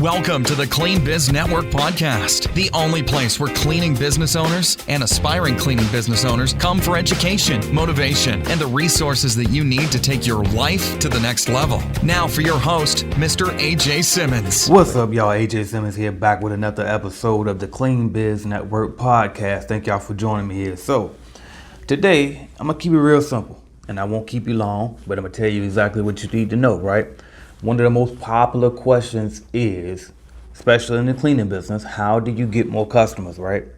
Welcome to the Clean Biz Network podcast, the only place where cleaning business owners and aspiring cleaning business owners come for education, motivation, and the resources that you need to take your life to the next level. Now for your host, Mr. AJ Simmons. What's up, y'all? AJ Simmons here, back with another episode of the Clean Biz Network podcast. Thank y'all for joining me here. So, today, I'm going to keep it real simple, and I won't keep you long, but I'm going to tell you exactly what you need to know, right? One of the most popular questions is, especially in the cleaning business, how do you get more customers, right?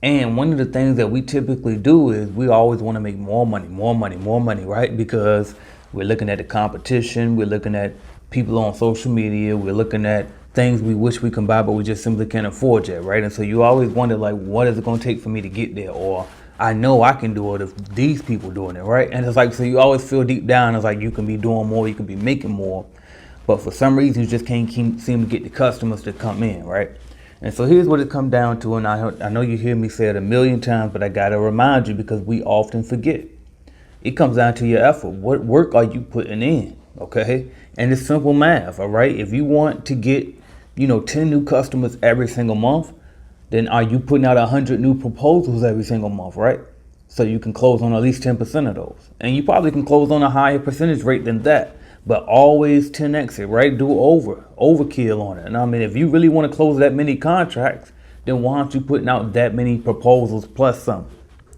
And one of the things that we typically do is we always want to make more money, right? Because we're looking at the competition, we're looking at people on social media, we're looking at things we wish we can buy, but we just simply can't afford yet, right? And so you always wonder, like, what is it going to take for me to get there? Or I know I can do it if these people doing it, right? And it's like, so you always feel deep down, it's like you can be doing more, you can be making more. But for some reason, you just can't seem to get the customers to come in, right? And so here's what it comes down to, and I know you hear me say it a million times, but I got to remind you because we often forget. It comes down to your effort. What work are you putting in, okay? And it's simple math, all right? If you want to get, 10 new customers every single month, then are you putting out 100 new proposals every single month, right? So you can close on at least 10% of those. And you probably can close on a higher percentage rate than that. But always 10x it, right? Do overkill on it. And I mean, if you really want to close that many contracts, then why aren't you putting out that many proposals plus some?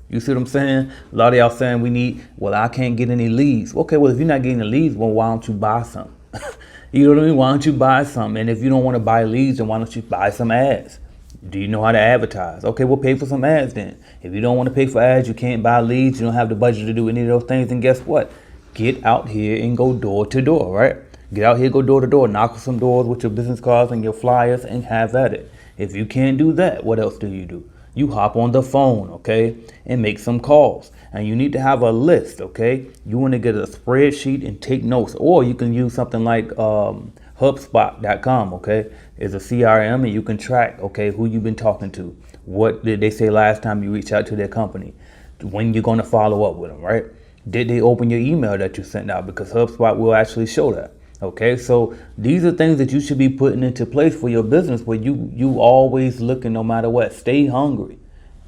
You see what I'm saying? A lot of y'all saying I can't get any leads. Okay, well, if you're not getting the leads, well, why don't you buy some? You know what I mean? Why don't you buy some? And if you don't want to buy leads, then why don't you buy some ads? Do you know how to advertise? Okay, we'll pay for some ads then. If you don't want to pay for ads, you can't buy leads, you don't have the budget to do any of those things, then guess what? Get out here and go door to door, right? Get out here, go door to door, knock on some doors with your business cards and your flyers and have at it. If you can't do that, what else do? You hop on the phone, okay, and make some calls. And you need to have a list, okay? You want to get a spreadsheet and take notes, or you can use something like HubSpot.com, okay? It's a CRM and you can track, okay, who you've been talking to. What did they say last time you reached out to their company? When you're going to follow up with them, right? Did they open your email that you sent out? Because HubSpot will actually show that. Okay, so these are things that you should be putting into place for your business where you always looking no matter what. Stay hungry.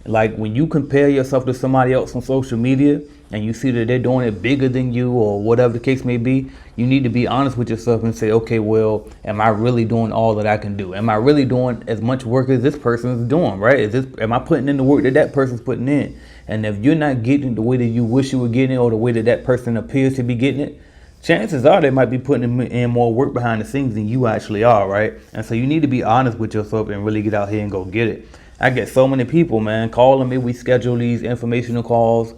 Like when you compare yourself to somebody else on social media and you see that they're doing it bigger than you or whatever the case may be, you need to be honest with yourself and say, okay, well, am I really doing all that I can do? Am I really doing as much work as this person is doing, right? Am I putting in the work that person's putting in? And if you're not getting the way that you wish you were getting it or the way that person appears to be getting it, chances are they might be putting in more work behind the scenes than you actually are, right? And so you need to be honest with yourself and really get out here and go get it. I get so many people, man, calling me. We schedule these informational calls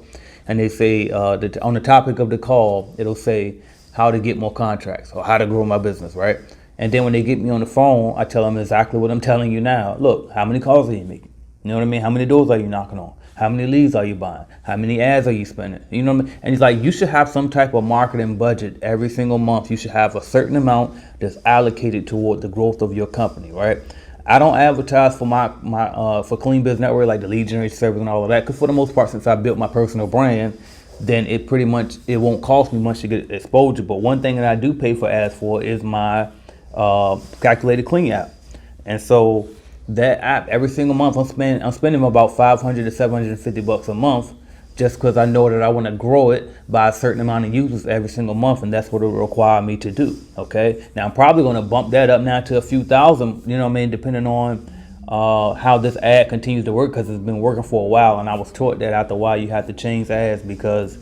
and they say on the topic of the call, it'll say how to get more contracts or how to grow my business, right? And then when they get me on the phone, I tell them exactly what I'm telling you now. Look, how many calls are you making? You know what I mean? How many doors are you knocking on? How many leads are you buying? How many ads are you spending? You know what I mean? And it's like, you should have some type of marketing budget every single month. You should have a certain amount that's allocated toward the growth of your company, right? I don't advertise for for Clean Biz Network, like the lead generation service and all of that, because for the most part, since I built my personal brand, then it won't cost me much to get exposure. But one thing that I do pay for ads for is my Calculated Clean app. And so that app, every single month, I'm spending about $500 to $750 a month, just because I know that I want to grow it by a certain amount of users every single month, and that's what it will require me to do. Okay, now I'm probably going to bump that up now to a few thousand, depending on how this ad continues to work, because it's been working for a while, and I was taught that after a while you have to change ads because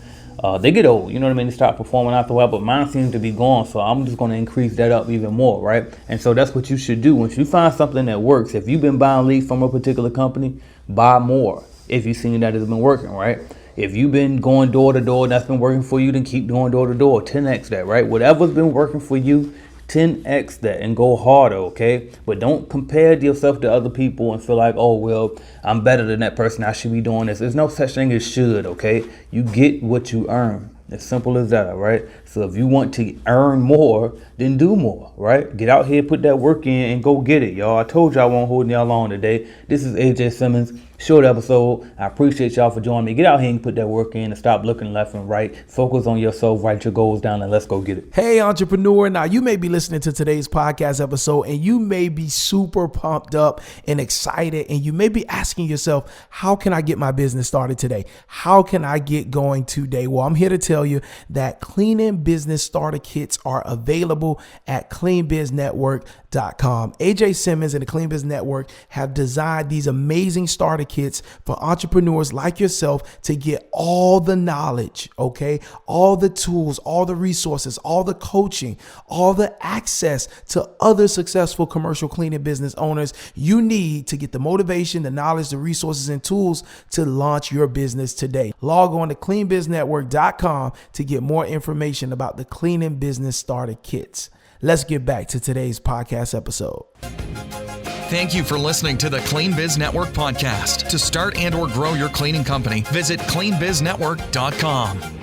they get old, they start performing after a while, but mine seems to be gone, so I'm just going to increase that up even more, right? And so that's what you should do. Once you find something that works, if you've been buying leads from a particular company, buy more if you've seen that it's been working, right? If you've been going door to door and that's been working for you, then keep going door to door, 10x that, right? Whatever's been working for you, 10x that and go harder, okay? But don't compare yourself to other people and feel like, oh, well, I'm better than that person, I should be doing this. There's no such thing as should, okay? You get what you earn. As simple as that, all right? So if you want to earn more, then do more, right? Get out here, put that work in, and go get it, y'all. I told you I won't hold y'all long today. This is AJ Simmons, short episode. I appreciate y'all for joining me. Get out here and put that work in and stop looking left and right. Focus on yourself, write your goals down, and let's go get it. Hey, entrepreneur. Now, you may be listening to today's podcast episode and you may be super pumped up and excited, and you may be asking yourself, how can I get my business started today? How can I get going today? Well, I'm here to tell you that Cleaning Business Starter Kits are available at cleanbiznetwork.com. AJ Simmons and the Clean Biz Network have designed these amazing starter kits for entrepreneurs like yourself to get all the knowledge, okay? All the tools, all the resources, all the coaching, all the access to other successful commercial cleaning business owners you need to get the motivation, the knowledge, the resources, and tools to launch your business today. Log on to cleanbiznetwork.com to get more information about the Cleaning Business Starter Kits. Let's get back to today's podcast episode. Thank you for listening to the Clean Biz Network podcast. To start and or grow your cleaning company, visit cleanbiznetwork.com.